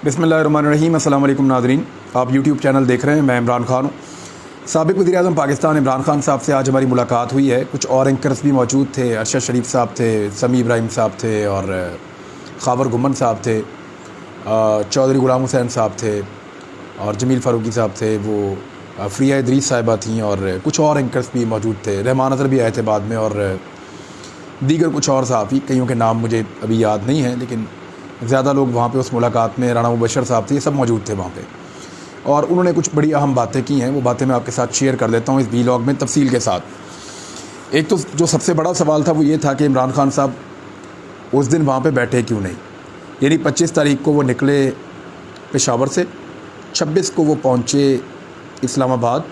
बिस्मिल्लाहिर्रहमानिर्रहीम। अस्सलाम वालेकुम नाज़रीन, आप यूट्यूब चैनल देख रहे हैं। मैं इमरान खान हूँ। साबिक़ वज़ीर-ए-आज़म पाकिस्तान इमरान खान साहब से आज हमारी मुलाकात हुई है। कुछ और एंकर्स भी मौजूद थे। अरशद शरीफ साहब थे, समी इब्राहिम साहब थे और ख़ावर गुमन साहब थे, चौधरी ग़ुलाम हुसैन साहब थे और जमील फ़ारूकी साहब थे। वो फ़रिया इदरीस साहिबा थीं और कुछ और एंकर्स भी मौजूद थे। रहमान अज़हर भी आए थे बाद में और दीगर कुछ और सहाफ़ी, कईयों के नाम मुझे अभी याद नहीं हैं, लेकिन ज़्यादा लोग वहाँ पे उस मुलाकात में, राना मुबशर साहब थे, ये सब मौजूद थे वहाँ पे और उन्होंने कुछ बड़ी अहम बातें की हैं। वो बातें मैं आपके साथ शेयर कर लेता हूँ इस वीलॉग में तफसील के साथ। एक तो जो सबसे बड़ा सवाल था वो ये था कि इमरान खान साहब उस दिन वहाँ पे बैठे क्यों नहीं। यानी 25 तारीख को वो निकले पेशावर से, 26 को वो पहुँचे इस्लामाबाद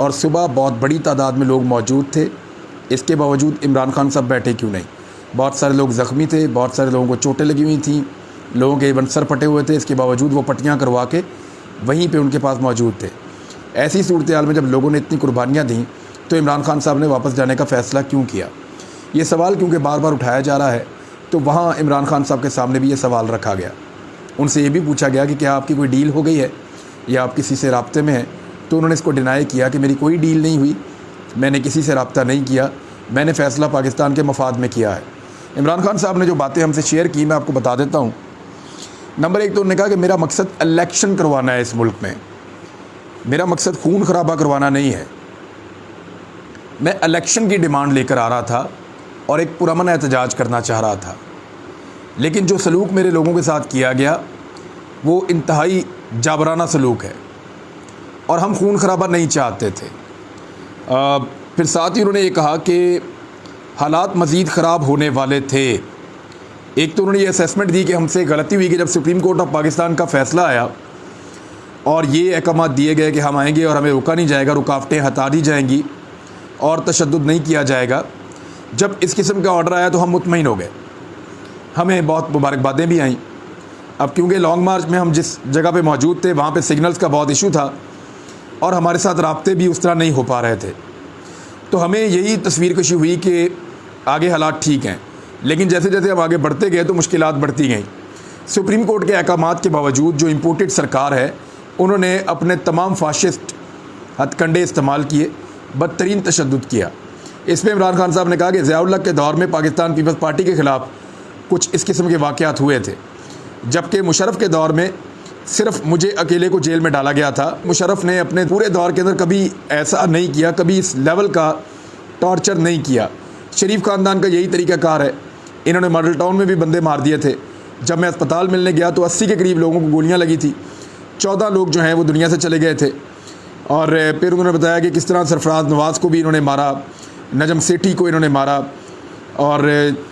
और सुबह बहुत बड़ी तादाद में लोग मौजूद थे। इसके बावजूद इमरान खान साहब बैठे क्यों नहीं। बहुत सारे लोग ज़ख्मी थे, बहुत सारे लोगों को चोटें लगी हुई थीं, लोगों के इवन सर फटे हुए थे। इसके बावजूद वो पट्टियाँ करवा के वहीं पे उनके पास मौजूद थे। ऐसी सूरत हाल में जब लोगों ने इतनी कुर्बानियाँ दी तो इमरान खान साहब ने वापस जाने का फ़ैसला क्यों किया। ये सवाल क्योंकि बार बार उठाया जा रहा है, तो वहाँ इमरान खान साहब के सामने भी ये सवाल रखा गया। उनसे ये भी पूछा गया कि क्या आपकी कोई डील हो गई है या आप किसी से राब्ते में हैं। तो उन्होंने इसको डिनाई किया कि मेरी कोई डील नहीं हुई, मैंने किसी से रब्ता नहीं किया, मैंने फ़ैसला पाकिस्तान के मफाद में किया है। इमरान खान साहब ने जो बातें हमसे शेयर की मैं आपको बता देता हूँ। नंबर 1 तो उन्होंने कहा कि मेरा मकसद इलेक्शन करवाना है इस मुल्क में, मेरा मकसद खून खराबा करवाना नहीं है। मैं इलेक्शन की डिमांड लेकर आ रहा था और एक पुरअमन एहतजाज करना चाह रहा था, लेकिन जो सलूक मेरे लोगों के साथ किया गया वो इंतहाई जाबराना सलूक है और हम खून खराबा नहीं चाहते थे। फिर साथ ही उन्होंने ये कहा कि हालात मज़ीद ख़राब होने वाले थे। एक तो उन्होंने ये असेसमेंट दी कि हमसे गलती हुई कि जब सुप्रीम कोर्ट ऑफ पाकिस्तान का फ़ैसला आया और ये अहकामात दिए गए कि हम आएंगे और हमें रुका नहीं जाएगा, रुकावटें हटा दी जाएंगी और तशद्दुद नहीं किया जाएगा। जब इस किस्म का ऑर्डर आया तो हम मुतमईन हो गए, हमें बहुत मुबारकबादें भी आईं। अब क्योंकि लॉन्ग मार्च में हम जिस जगह पे मौजूद थे वहाँ पे सिग्नल्स का बहुत इशू था और हमारे साथ राब्ते भी उस तरह नहीं हो पा रहे थे, तो हमें यही तस्वीर कशी हुई कि आगे हालात ठीक हैं। लेकिन जैसे जैसे हम आगे बढ़ते गए तो मुश्किलात बढ़ती गईं। सुप्रीम कोर्ट के अहकामात के बावजूद जो इम्पोर्टेड सरकार है उन्होंने अपने तमाम फाशिस्ट हथकंडे इस्तेमाल किए, बदतरीन तशद्दुद किया। इसमें इमरान खान साहब ने कहा कि ज़िया-उल-हक के दौर में पाकिस्तान पीपल्स पार्टी के ख़िलाफ़ कुछ इस किस्म के वाक़यात हुए थे, जबकि मुशर्रफ के दौर में सिर्फ मुझे अकेले को जेल में डाला गया था। मुशर्रफ ने अपने पूरे दौर के अंदर कभी ऐसा नहीं किया, कभी इस लेवल का टॉर्चर नहीं किया। शरीफ ख़ानदान का यही तरीक़ाकार है। इन्होंने मॉडल टाउन में भी बंदे मार दिए थे। जब मैं अस्पताल मिलने गया तो 80 के करीब लोगों को गोलियां लगी थी। 14 लोग जो हैं वो दुनिया से चले गए थे। और फिर उन्होंने बताया कि किस तरह सरफराज नवाज़ को भी इन्होंने मारा, नजम सेठी को इन्होंने मारा और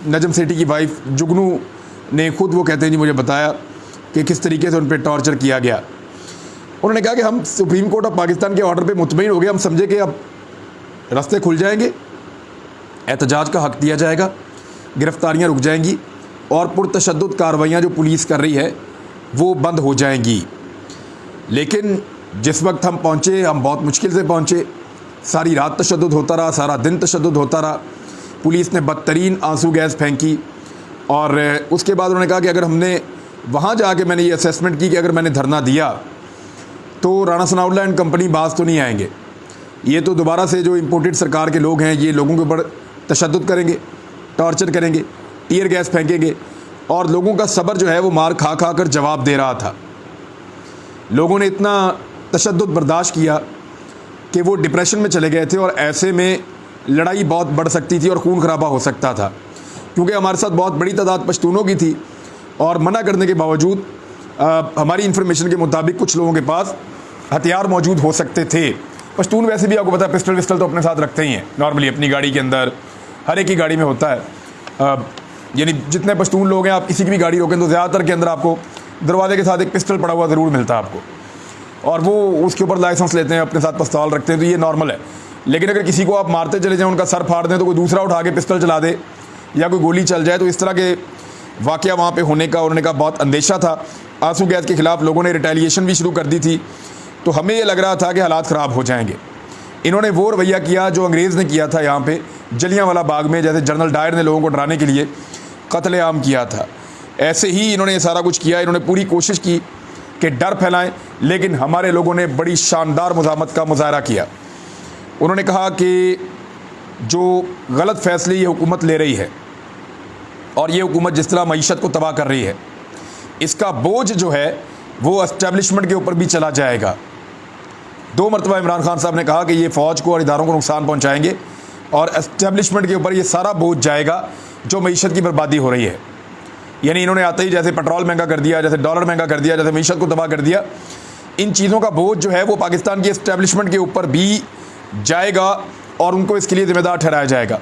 नजम सेठी की वाइफ जुगनू ने खुद, वो कहते हैं जी, मुझे बताया कि किस तरीके से उन पर टॉर्चर किया गया। उन्होंने कहा कि हम सुप्रीम कोर्ट ऑफ पाकिस्तान के ऑर्डर पे मुतमईन हो गए, हम समझे कि अब रास्ते खुल जाएंगे, एहतजाज का हक़ दिया जाएगा, गिरफ़्तारियाँ रुक जाएंगी और पुरतशद्दुद कार्रवाइयाँ जो पुलिस कर रही है वो बंद हो जाएंगी। लेकिन जिस वक्त हम पहुँचे, हम बहुत मुश्किल से पहुँचे, सारी रात तशद्दुद होता रहा, सारा दिन तशद्दुद होता रहा। पुलिस ने बदतरीन आंसू गैस फेंकी और उसके बाद उन्होंने कहा कि अगर हमने वहाँ जाके, मैंने ये असेसमेंट की कि अगर मैंने धरना दिया तो राना सनाउल्लाह एंड कंपनी बाज तो नहीं आएंगे, ये तो दोबारा से जो इम्पोर्टेड सरकार के लोग हैं ये लोगों के ऊपर तशद्दुद करेंगे, टॉर्चर करेंगे, टीयर गैस फेंकेंगे। और लोगों का सब्र जो है वो मार खा खा कर जवाब दे रहा था। लोगों ने इतना तशद्दुद बर्दाश्त किया कि वो डिप्रेशन में चले गए थे और ऐसे में लड़ाई बहुत बढ़ सकती थी और खून खराबा हो सकता था, क्योंकि हमारे साथ बहुत बड़ी तादाद पश्तूनों की थी और मना करने के बावजूद हमारी इन्फॉर्मेशन के मुताबिक कुछ लोगों के पास हथियार मौजूद हो सकते थे। पश्तून वैसे भी आपको पता है पिस्टल विस्टल तो अपने साथ रखते ही हैं नॉर्मली, अपनी गाड़ी के अंदर, हर एक की गाड़ी में होता है। यानी जितने पश्तून लोग हैं, आप किसी की भी गाड़ी रोकें तो ज़्यादातर के अंदर आपको दरवाजे के साथ एक पिस्टल पड़ा हुआ ज़रूर मिलता है आपको, और वो उसके ऊपर लाइसेंस लेते हैं, अपने साथ पिस्तौल रखते हैं, तो ये नॉर्मल है। लेकिन अगर किसी को आप मारते चले जाएँ, उनका सर फाड़ दें, तो कोई दूसरा उठा के पिस्टल चला दे या कोई गोली चल जाए, तो इस तरह के वाक़या वहाँ पे होने का उन्होंने कहा बहुत अंदेशा था। आंसू गैस के ख़िलाफ़ लोगों ने रिटेलिएशन भी शुरू कर दी थी, तो हमें ये लग रहा था कि हालात ख़राब हो जाएंगे। इन्होंने वो रवैया किया जो अंग्रेज़ ने किया था यहाँ पे जलियांवाला बाग में, जैसे जनरल डायर ने लोगों को डराने के लिए कत्लेआम किया था। ऐसे ही इन्होंने सारा कुछ किया। इन्होंने पूरी कोशिश की कि डर फैलाएं, लेकिन हमारे लोगों ने बड़ी शानदार मुज़ाहमत का मुजाहरा किया। उन्होंने कहा कि जो गलत फैसले ये हुकूमत ले रही है और ये हुकूमत जिस तरह मईशत को तबाह कर रही है, इसका बोझ जो है वो एस्टेब्लिशमेंट के ऊपर भी चला जाएगा। 2 मरतबा इमरान खान साहब ने कहा कि ये फ़ौज को और इदारों को नुकसान पहुंचाएंगे और एस्टेब्लिशमेंट के ऊपर ये सारा बोझ जाएगा जो मईशत की बर्बादी हो रही है। यानी इन्होंने आते ही जैसे पेट्रोल महंगा कर दिया, जैसे डॉलर महंगा कर दिया, जैसे मईशत को तबाह कर दिया, इन चीज़ों का बोझ जो है वो पाकिस्तान की एस्टेब्लिशमेंट के ऊपर भी जाएगा और उनको इसके लिए ज़िम्मेदार ठहराया जाएगा।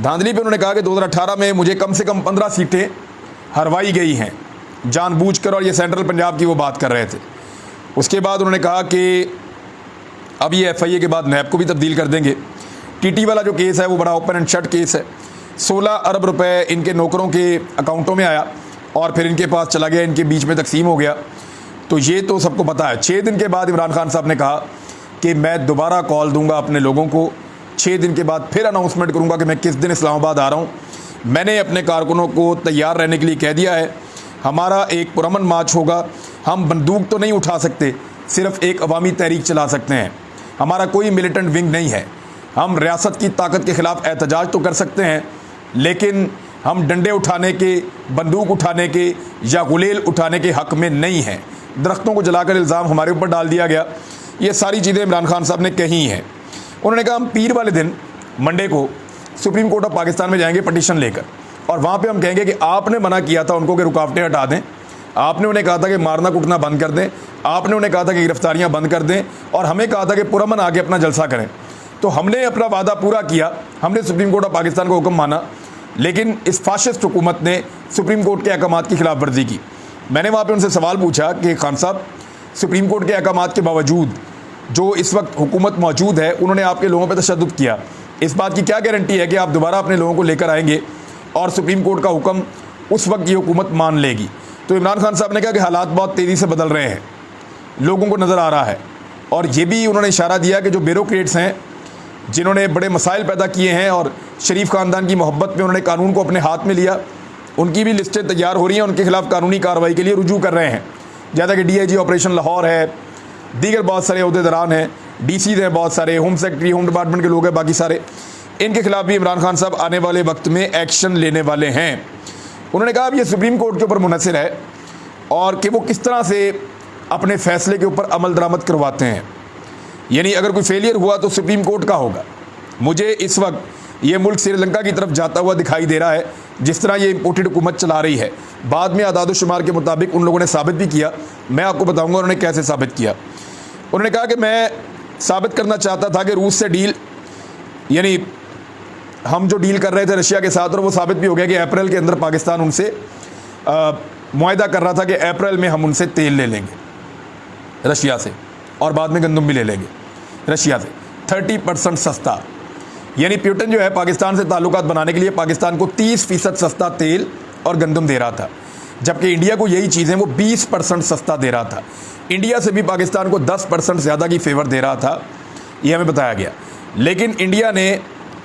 धांधली पे उन्होंने कहा कि 2018 में मुझे कम से कम 15 सीटें हरवाई गई हैं जानबूझकर, और ये सेंट्रल पंजाब की वो बात कर रहे थे। उसके बाद उन्होंने कहा कि अब ये FIA के बाद नैब को भी तब्दील कर देंगे। TT वाला जो केस है वो बड़ा ओपन एंड शट केस है। 16 अरब रुपए इनके नौकरों के अकाउंटों में आया और फिर इनके पास चला गया, इनके बीच में तकसीम हो गया। तो ये तो सबको पता है। 6 दिन के बाद इमरान खान साहब ने कहा कि मैं दोबारा कॉल दूंगा अपने लोगों को, 6 दिन के बाद फिर अनाउंसमेंट करूंगा कि मैं किस दिन इस्लामाबाद आ रहा हूँ। मैंने अपने कारकुनों को तैयार रहने के लिए कह दिया है। हमारा एक पुरअमन मार्च होगा। हम बंदूक तो नहीं उठा सकते, सिर्फ एक अवामी तहरीक चला सकते हैं। हमारा कोई मिलिटेंट विंग नहीं है। हम रियासत की ताकत के ख़िलाफ़ एहतजाज तो कर सकते हैं, लेकिन हम डंडे उठाने के, बंदूक उठाने के या गुलेल उठाने के हक़ में नहीं हैं। दरख्तों को जलाकर इल्ज़ाम हमारे ऊपर डाल दिया गया। ये सारी चीज़ें इमरान खान साहब ने कही हैं। उन्होंने कहा हम पीर वाले दिन मंडे को सुप्रीम कोर्ट ऑफ पाकिस्तान में जाएंगे पटिशन लेकर, और वहाँ पे हम कहेंगे कि आपने मना किया था उनको कि रुकावटें हटा दें, आपने उन्हें कहा था कि मारना कुटना बंद कर दें, आपने उन्हें कहा था कि गिरफ्तारियाँ बंद कर दें, और हमें कहा था कि पुरअमन आके अपना जलसा करें। तो हमने अपना वादा पूरा किया, हमने सुप्रीम कोर्ट ऑफ पाकिस्तान का हुक्म माना, लेकिन इस फाशिस्ट हुकूमत ने सुप्रीम कोर्ट के अहकामात की खिलाफ वर्जी की। मैंने वहाँ पे उनसे सवाल पूछा कि खान साहब, सुप्रीम कोर्ट के अहकामात के बावजूद जो इस वक्त हुकूमत मौजूद है, उन्होंने आपके लोगों पर तशद्दुद किया, इस बात की क्या गारंटी है कि आप दोबारा अपने लोगों को लेकर आएंगे और सुप्रीम कोर्ट का हुक्म उस वक्त ये हुकूमत मान लेगी? तो इमरान खान साहब ने कहा कि हालात बहुत तेज़ी से बदल रहे हैं, लोगों को नज़र आ रहा है। और ये भी उन्होंने इशारा दिया कि जो ब्यूरोक्रेट्स हैं जिन्होंने बड़े मसाइल पैदा किए हैं और शरीफ ख़ानदान की मोहब्बत में उन्होंने कानून को अपने हाथ में लिया, उनकी भी लिस्टें तैयार हो रही हैं, उनके खिलाफ कानूनी कार्रवाई के लिए रुजू कर रहे हैं। जैसा कि DIG ऑपरेशन लाहौर है, दीगर बहुत सारे अहदेदारान हैं, DC हैं बहुत सारे, होम सेक्रेटरी, होम डिपार्टमेंट के लोग हैं, बाकी सारे, इनके खिलाफ भी इमरान खान साहब आने वाले वक्त में एक्शन लेने वाले हैं। उन्होंने कहा अब ये सुप्रीम कोर्ट के ऊपर मुनहसर है और कि वो किस तरह से अपने फ़ैसले के ऊपर अमल दरामद करवाते हैं। यानी अगर कोई फेलियर हुआ तो सुप्रीम कोर्ट का होगा। मुझे इस वक्त ये मुल्क श्रीलंका की तरफ जाता हुआ दिखाई दे रहा है, जिस तरह ये इम्पोर्टेड हुकूमत चला रही है। बाद में आदाद शुमार के मुताबिक उन लोगों ने साबित भी किया, मैं आपको बताऊंगा उन्होंने कैसे साबित किया। उन्होंने कहा कि मैं साबित करना चाहता था कि रूस से डील, यानी हम जो डील कर रहे थे रशिया के साथ, और वो साबित भी हो गया कि अप्रैल के अंदर पाकिस्तान उनसे मुआहदा कर रहा था कि अप्रैल में हम उनसे तेल ले लेंगे रशिया से, और बाद में गंदम भी ले लेंगे रशिया से 30% सस्ता। यानी पुतिन जो है पाकिस्तान से ताल्लुकात बनाने के लिए पाकिस्तान को 30% सस्ता तेल और गंदम दे रहा था, जबकि इंडिया को यही चीज़ें वो 20% सस्ता दे रहा था। इंडिया से भी पाकिस्तान को 10% ज़्यादा की फेवर दे रहा था, ये हमें बताया गया। लेकिन इंडिया ने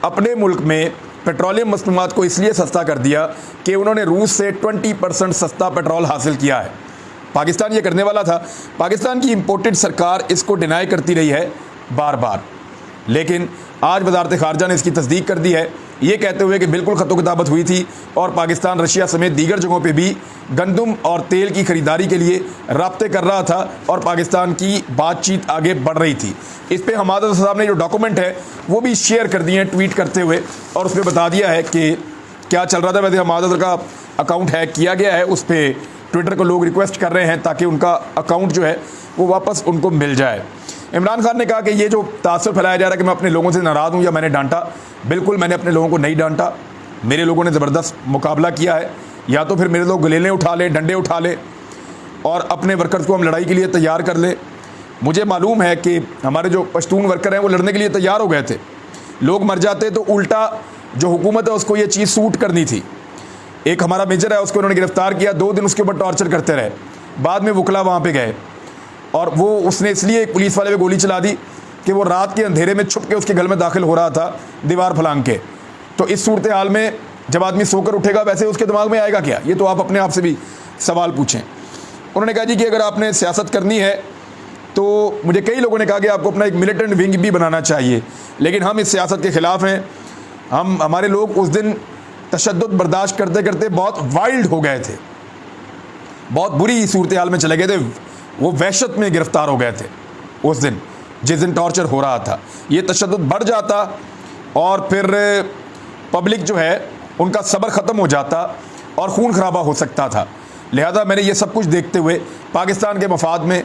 अपने मुल्क में पेट्रोलियम मसनूआत को इसलिए सस्ता कर दिया कि उन्होंने रूस से 20% सस्ता पेट्रोल हासिल किया है। पाकिस्तान ये करने वाला था, पाकिस्तान की इम्पोर्टेड सरकार इसको डिनाई करती रही है बार बार, लेकिन आज वज़ारत ख़ारजा ने इसकी तस्दीक कर दी है, ये कहते हुए कि बिल्कुल ख़तो किताबत हुई थी और पाकिस्तान रशिया समेत दीगर जगहों पे भी गंदम और तेल की ख़रीदारी के लिए राब्ते कर रहा था और पाकिस्तान की बातचीत आगे बढ़ रही थी। इस पर हमाद साहब ने जो डॉक्यूमेंट है वो भी शेयर कर दिए हैं ट्वीट करते हुए, और उसमें बता दिया है कि क्या चल रहा था। वैसे हमाद का अकाउंट हैक किया गया है, उस पर ट्विटर को लोग रिक्वेस्ट कर रहे हैं ताकि उनका अकाउंट जो है वो वापस उनको मिल जाए। इमरान खान ने कहा कि ये जो तासुर फैलाया जा रहा है कि मैं अपने लोगों से नाराज़ हूँ या मैंने डांटा, बिल्कुल मैंने अपने लोगों को नहीं डांटा। मेरे लोगों ने ज़बरदस्त मुकाबला किया है, या तो फिर मेरे लोग गुलेलें उठा लें, डंडे उठा लें और अपने वर्कर्स को हम लड़ाई के लिए तैयार कर लें। मुझे मालूम है कि हमारे जो पश्तून वर्कर हैं वो लड़ने के लिए तैयार हो गए थे, लोग मर जाते तो उल्टा जो हुकूमत है उसको ये चीज़ सूट करनी थी। एक हमारा मेजर है, उसको उन्होंने गिरफ्तार किया, 2 दिन उसके ऊपर टॉर्चर करते रहे, बाद में वकला वहाँ पे गए और वो उसने इसलिए एक पुलिस वाले पे गोली चला दी कि वो रात के अंधेरे में छुप के उसके घर में दाखिल हो रहा था दीवार फलांग के। तो इस सूरत हाल में जब आदमी सोकर उठेगा वैसे उसके दिमाग में आएगा क्या, ये तो आप अपने आप से भी सवाल पूछें। उन्होंने कहा जी कि अगर आपने सियासत करनी है तो मुझे कई लोगों ने कहा कि आपको अपना एक मिलिटेंट विंग भी बनाना चाहिए, लेकिन हम इस सियासत के ख़िलाफ़ हैं। हमारे लोग उस दिन तशद्दुद बर्दाश्त करते करते बहुत वाइल्ड हो गए थे, बहुत बुरी सूरत हाल में चले गए थे, वो वहशत में गिरफ्तार हो गए थे उस दिन, जिस दिन टॉर्चर हो रहा था। ये तशद्दुद बढ़ जाता और फिर पब्लिक जो है उनका सब्र ख़त्म हो जाता और खून खराबा हो सकता था। लिहाजा मैंने ये सब कुछ देखते हुए पाकिस्तान के मफाद में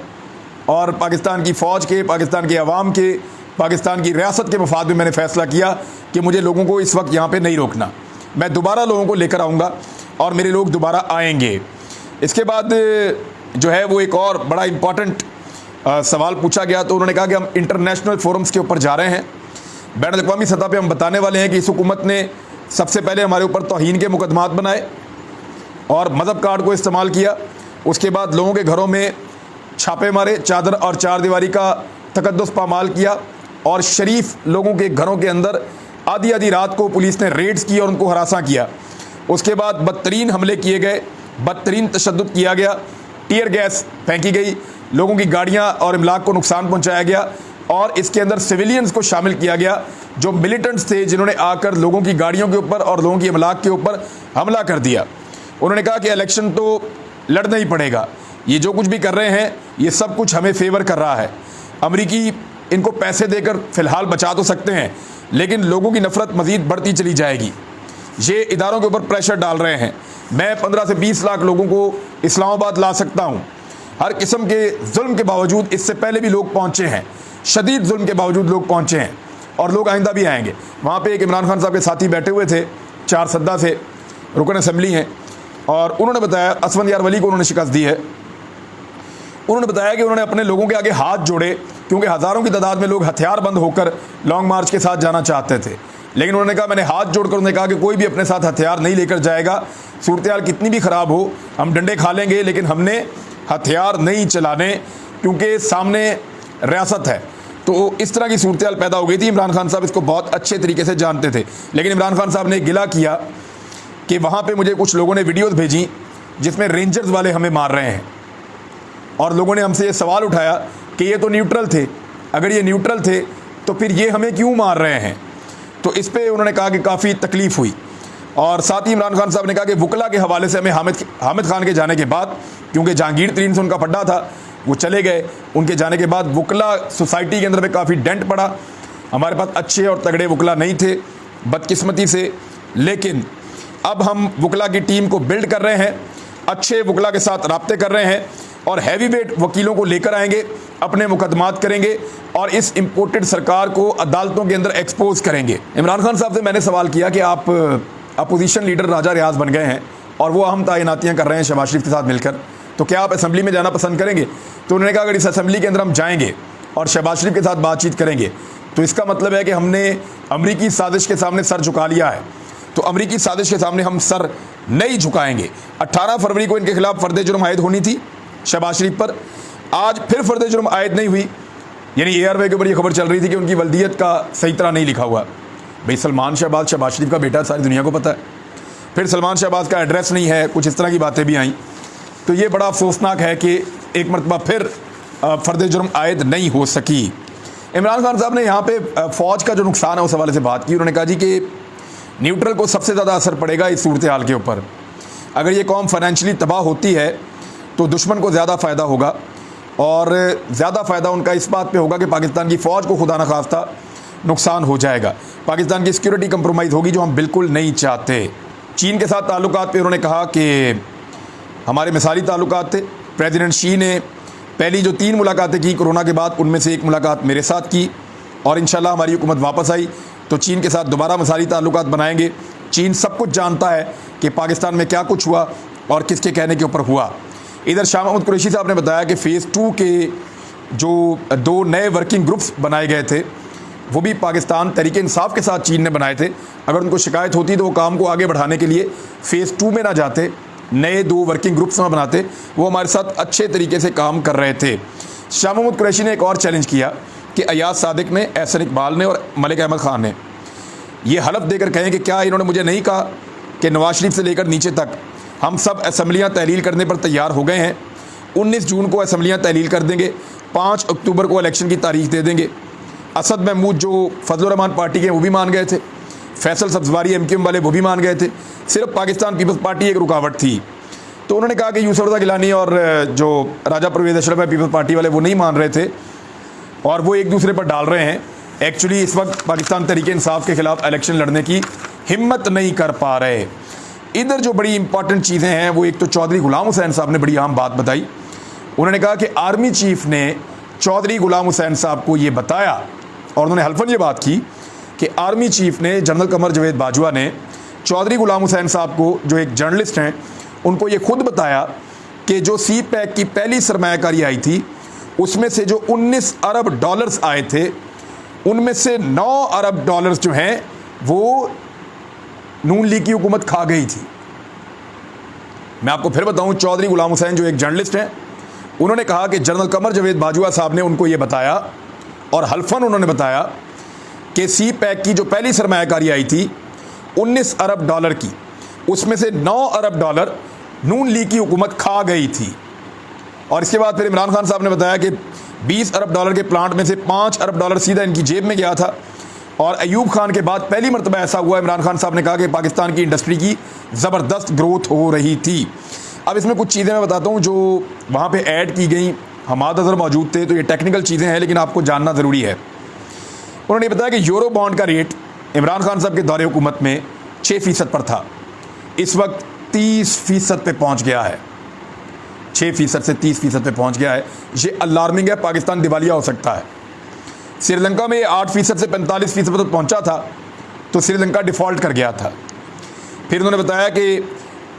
और पाकिस्तान की फ़ौज के, पाकिस्तान की आवाम के, पाकिस्तान की रियासत के मफाद में मैंने फ़ैसला किया कि मुझे लोगों को इस वक्त यहाँ पे नहीं रोकना। मैं दोबारा लोगों को लेकर आऊँगा और मेरे लोग दोबारा आएंगे। इसके बाद जो है वो एक और बड़ा इम्पॉर्टेंट सवाल पूछा गया, तो उन्होंने कहा कि हम इंटरनेशनल फोरम्स के ऊपर जा रहे हैं, बैन अल-अक़वामी सतह पे हम बताने वाले हैं कि इस हुकूमत ने सबसे पहले हमारे ऊपर तौहीन के मुकदमात बनाए और मज़हब कार्ड को इस्तेमाल किया। उसके बाद लोगों के घरों में छापे मारे, चादर और चार दीवारी का तकद्दुस पामाल किया और शरीफ लोगों के घरों के अंदर आधी आधी रात को पुलिस ने रेड्स की और उनको हरासा किया। उसके बाद बदतरीन हमले किए गए, बदतरीन तशद्दुद किया गया, टीयर गैस फेंकी गई, लोगों की गाड़ियाँ और इमलाक को नुकसान पहुँचाया गया और इसके अंदर सिविलियंस को शामिल किया गया जो मिलिटेंट्स थे, जिन्होंने आकर लोगों की गाड़ियों के ऊपर और लोगों की इमलाक के ऊपर हमला कर दिया। उन्होंने कहा कि इलेक्शन तो लड़ना ही पड़ेगा, ये जो कुछ भी कर रहे हैं ये सब कुछ हमें फेवर कर रहा है। अमरीकी इनको पैसे देकर फ़िलहाल बचा तो सकते हैं, लेकिन लोगों की नफ़रत मज़ीद बढ़ती चली जाएगी। ये इदारों के ऊपर प्रेशर डाल रहे हैं। मैं 15 से 20 लाख लोगों को इस्लामाबाद ला सकता हूँ। हर किस्म के जुल्म के बावजूद इससे पहले भी लोग पहुँचे हैं, शदीद जुल्म के बावजूद लोग पहुँचे हैं और लोग आइंदा भी आएंगे। वहाँ पे एक इमरान खान साहब के साथी बैठे हुए थे, 4 सद्दा से रुकन असम्बली हैं, और उन्होंने बताया, असफंदियार वली को उन्होंने शिकस्त दी है। उन्होंने बताया कि उन्होंने अपने लोगों के आगे हाथ जोड़े क्योंकि हज़ारों की तादाद में लोग हथियार बंद होकर लॉन्ग मार्च के साथ जाना चाहते थे, लेकिन उन्होंने कहा, मैंने हाथ जोड़कर उन्होंने कहा कि कोई भी अपने साथ हथियार नहीं लेकर जाएगा, सूरत हाल कितनी भी ख़राब हो, हम डंडे खा लेंगे लेकिन हमने हथियार नहीं चलाने क्योंकि सामने रियासत है। तो इस तरह की सूरत हाल पैदा हो गई थी। इमरान खान साहब इसको बहुत अच्छे तरीके से जानते थे, लेकिन इमरान खान साहब ने गिला किया कि वहाँ पे मुझे कुछ लोगों ने वीडियोस भेजी जिसमें रेंजर्स वाले हमें मार रहे हैं और लोगों ने हमसे ये सवाल उठाया कि ये तो न्यूट्रल थे, अगर ये न्यूट्रल थे तो फिर ये हमें क्यों मार रहे हैं। तो इस पे उन्होंने कहा कि काफ़ी तकलीफ़ हुई। और साथ ही इमरान खान साहब ने कहा कि वकला के हवाले से हमें हामिद खान के जाने के बाद, क्योंकि जहांगीर तरीन से उनका पड्डा था, वो चले गए, उनके जाने के बाद वकला सोसाइटी के अंदर में काफ़ी डेंट पड़ा। हमारे पास अच्छे और तगड़े वकला नहीं थे बदकिस्मती से, लेकिन अब हम वकला की टीम को बिल्ड कर रहे हैं, अच्छे वकला के साथ राब्ते कर रहे हैं और हैवी वेट वकीलों को लेकर आएंगे, अपने मुकदमात करेंगे और इस इम्पोर्टेड सरकार को अदालतों के अंदर एक्सपोज करेंगे। इमरान खान साहब से मैंने सवाल किया कि आप अपोजिशन लीडर राजा रियाज बन गए हैं और वो अहम तैनातियाँ कर रहे हैं शहबाज शरीफ के साथ मिलकर, तो क्या आप असम्बली में जाना पसंद करेंगे। तो उन्होंने कहा, अगर इस असम्बली के अंदर हम जाएंगे और शहबाज शरीफ के साथ बातचीत करेंगे तो इसका मतलब है कि हमने अमरीकी साजिश के सामने सर झुका लिया है। तो अमरीकी साजिश के सामने हम सर नहीं झुकाएंगे। 18 फरवरी को इनके खिलाफ फ़र्द जुर्म आयद होनी थी शहबाज शरीफ पर, आज फिर फ़र्द जुर्म आयद नहीं हुई, यानी एयरवे के ऊपर ये खबर चल रही थी कि उनकी वल्दियत का सही तरह नहीं लिखा हुआ। भाई सलमान शहबाज शहबाज शरीफ का बेटा सारी दुनिया को पता है, फिर सलमान शहबाज का एड्रेस नहीं है, कुछ इस तरह की बातें भी आई। तो ये बड़ा अफसोसनाक है कि एक मरतबा फिर फ़र्द जुर्म आयद नहीं हो सकी। इमरान खान साहब ने यहाँ पे फ़ौज का जो नुकसान है उस हवाले से बात की। उन्होंने कहा जी कि न्यूट्रल को सबसे ज़्यादा असर पड़ेगा इस सूरत हाल के ऊपर। अगर ये कौम फाइनेंशियली तबाह होती है तो दुश्मन को ज़्यादा फ़ायदा होगा और ज़्यादा फ़ायदा उनका इस बात पे होगा कि पाकिस्तान की फ़ौज को खुदा न खास्ता नुकसान हो जाएगा, पाकिस्तान की सिक्योरिटी कंप्रोमाइज़ होगी, जो हम बिल्कुल नहीं चाहते। चीन के साथ ताल्लुकात पे उन्होंने कहा कि हमारे मिसाली ताल्लुकात थे। प्रेसिडेंट शी ने पहली जो 3 मुलाकातें की कोरोना के बाद, उनमें से एक मुलाकात मेरे साथ की और इंशाल्लाह हमारी हुकूमत वापस आई तो चीन के साथ दोबारा मिसाली ताल्लुकात बनाएंगे। चीन सब कुछ जानता है कि पाकिस्तान में क्या कुछ हुआ और किसके कहने के ऊपर हुआ। इधर शाह महमूद कुरैशी साहब ने बताया कि फ़ेज़ 2 के जो 2 नए वर्किंग ग्रुप्स बनाए गए थे वो भी पाकिस्तान तहरीक इंसाफ के साथ चीन ने बनाए थे। अगर उनको शिकायत होती तो वो काम को आगे बढ़ाने के लिए फ़ेज़ 2 में ना जाते, नए 2 वर्किंग ग्रुप्स में बनाते, वो हमारे साथ अच्छे तरीके से काम कर रहे थे। शाह महमूद कुरैशी ने एक और चैलेंज किया कि अयाज सादिक ने, एहसन इकबाल ने और मलिक अहमद ख़ान ने ये हलफ देकर कहें कि क्या इन्होंने मुझे नहीं कहा कि नवाज शरीफ से लेकर नीचे तक हम सब असम्बलियाँ तहलील करने पर तैयार हो गए हैं 19 जून को असम्बलियाँ तहलील कर देंगे, 5 अक्टूबर को इलेक्शन की तारीख दे देंगे। असद महमूद जो फजलुर रहमान पार्टी के वो भी मान गए थे, फैसल सब्जवारी MQM वाले वो भी मान गए थे, सिर्फ पाकिस्तान पीपल्स पार्टी एक रुकावट थी। तो उन्होंने कहा कि यूसुफ रज़ा गिलानी और जो राजा परवेज़ अशरफ है पीपल्स पार्टी वाले वो नहीं मान रहे थे और वो एक दूसरे पर डाल रहे हैं। एक्चुअली इस वक्त पाकिस्तान तहरीक इंसाफ के ख़िलाफ़ इलेक्शन लड़ने की हिम्मत नहीं कर पा रहे। इधर जो बड़ी इंपॉर्टेंट चीज़ें हैं वो एक तो चौधरी गुलाम हुसैन साहब ने बड़ी अहम बात बताई। उन्होंने कहा कि आर्मी चीफ ने चौधरी गुलाम हुसैन साहब को ये बताया और उन्होंने हल्फन ये बात की कि आर्मी चीफ ने जनरल कमर जावेद बाजवा ने चौधरी गुलाम हुसैन साहब को, जो एक जर्नलिस्ट हैं, उनको ये खुद बताया कि जो CPEC की पहली सरमायाकारी आई थी उसमें से जो 19 अरब डॉलर्स आए थे उनमें से 9 अरब डॉलर्स जो हैं वो नून लीग की हुकूमत खा गई थी। मैं आपको फिर बताऊं, चौधरी गुलाम हुसैन जो एक जर्नलिस्ट हैं, उन्होंने कहा कि जनरल कमर जावेद बाजवा साहब ने उनको ये बताया और हल्फन उन्होंने बताया कि CPEC की जो पहली सरमायाकारी आई थी 19 अरब डॉलर की, उसमें से 9 अरब डॉलर नून लीग की हुकूमत खा गई थी। और इसके बाद फिर इमरान खान साहब ने बताया कि 20 अरब डॉलर के प्लांट में से 5 अरब डॉलर सीधा इनकी जेब में गया था। और अयूब खान के बाद पहली मरतबा ऐसा हुआ, इमरान खान साहब ने कहा कि पाकिस्तान की इंडस्ट्री की ज़बरदस्त ग्रोथ हो रही थी। अब इसमें कुछ चीज़ें मैं बताता हूँ जो वहाँ पे ऐड की गई। हमाद अज़हर मौजूद थे, तो ये टेक्निकल चीज़ें हैं लेकिन आपको जानना ज़रूरी है। उन्होंने बताया कि यूरो बॉन्ड का रेट इमरान खान साहब के दौरे हुकूमत में 6% पर था, इस वक्त 30% पे पहुँच गया है। 6% से 30% पे पहुँच गया है। ये अलार्मिंग है, पाकिस्तान दिवालिया हो सकता है। श्रीलंका में 8% से 45% पर पहुँचा था तो श्रीलंका डिफ़ॉल्ट कर गया था। फिर उन्होंने बताया कि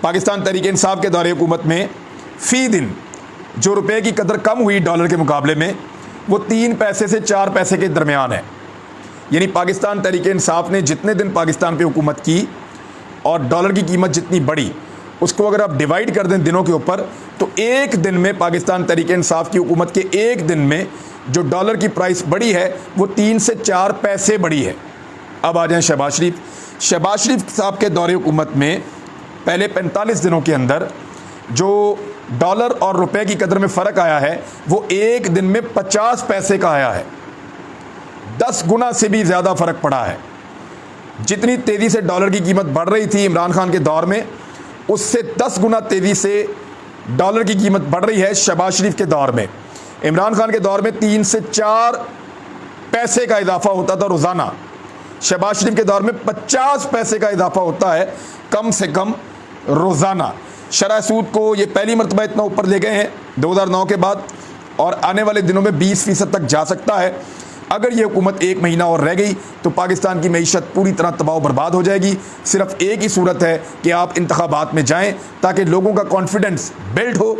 पाकिस्तान तहरीक इंसाफ के दौरे हुकूमत में फ़ी दिन जो रुपए की कदर कम हुई डॉलर के मुकाबले में वो 3 पैसे से 4 पैसे के दरमियान है। यानी पाकिस्तान तहरीक इंसाफ ने जितने दिन पाकिस्तान पे हुकूमत की और डॉलर की कीमत जितनी बढ़ी, उसको अगर आप डिवाइड कर दें दिनों के ऊपर, तो एक दिन में पाकिस्तान तहरीक इंसाफ की हुकूमत के एक दिन में जो डॉलर की प्राइस बढ़ी है वो 3 से 4 पैसे बढ़ी है। अब आ जाएं शहबाज शरीफ। शहबाज शरीफ साहब के दौरे हुकूमत में पहले 45 दिनों के अंदर जो डॉलर और रुपए की कदर में फ़र्क आया है वो एक दिन में 50 पैसे का आया है। 10 गुना से भी ज़्यादा फ़र्क पड़ा है। जितनी तेज़ी से डॉलर की कीमत बढ़ रही थी इमरान खान के दौर में, उससे 10 गुना तेज़ी से डॉलर की कीमत बढ़ रही है शहबाज शरीफ के दौर में। इमरान खान के दौर में 3 से 4 पैसे का इजाफा होता था रोज़ाना। शहबाज शरीफ के दौर में 50 पैसे का इजाफा होता है कम से कम रोज़ाना। शरह सूद को ये पहली मरतबा इतना ऊपर ले गए हैं 2009 के बाद और आने वाले दिनों में 20% तक जा सकता है। अगर ये हुकूमत 1 महीना और रह गई तो पाकिस्तान की मईशत पूरी तरह तबाह बर्बाद हो जाएगी। सिर्फ एक ही सूरत है कि आप इंतखाबात में जाएं ताकि लोगों का कॉन्फिडेंस बिल्ड हो,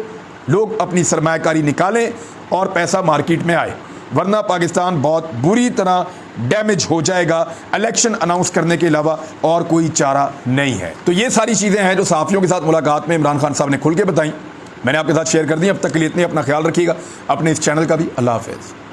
लोग अपनी सरमायाकारी निकालें और पैसा मार्केट में आए, वरना पाकिस्तान बहुत बुरी तरह डैमेज हो जाएगा। इलेक्शन अनाउंस करने के अलावा और कोई चारा नहीं है। तो ये सारी चीज़ें हैं जो सहाफ़ियों के साथ मुलाकात में इमरान खान साहब ने खुल के बताई। मैंने आपके साथ शेयर कर दी। अब तक के लिए इतने, अपना ख्याल रखिएगा, अपने इस चैनल का भी। अल्लाह हाफ़िज़।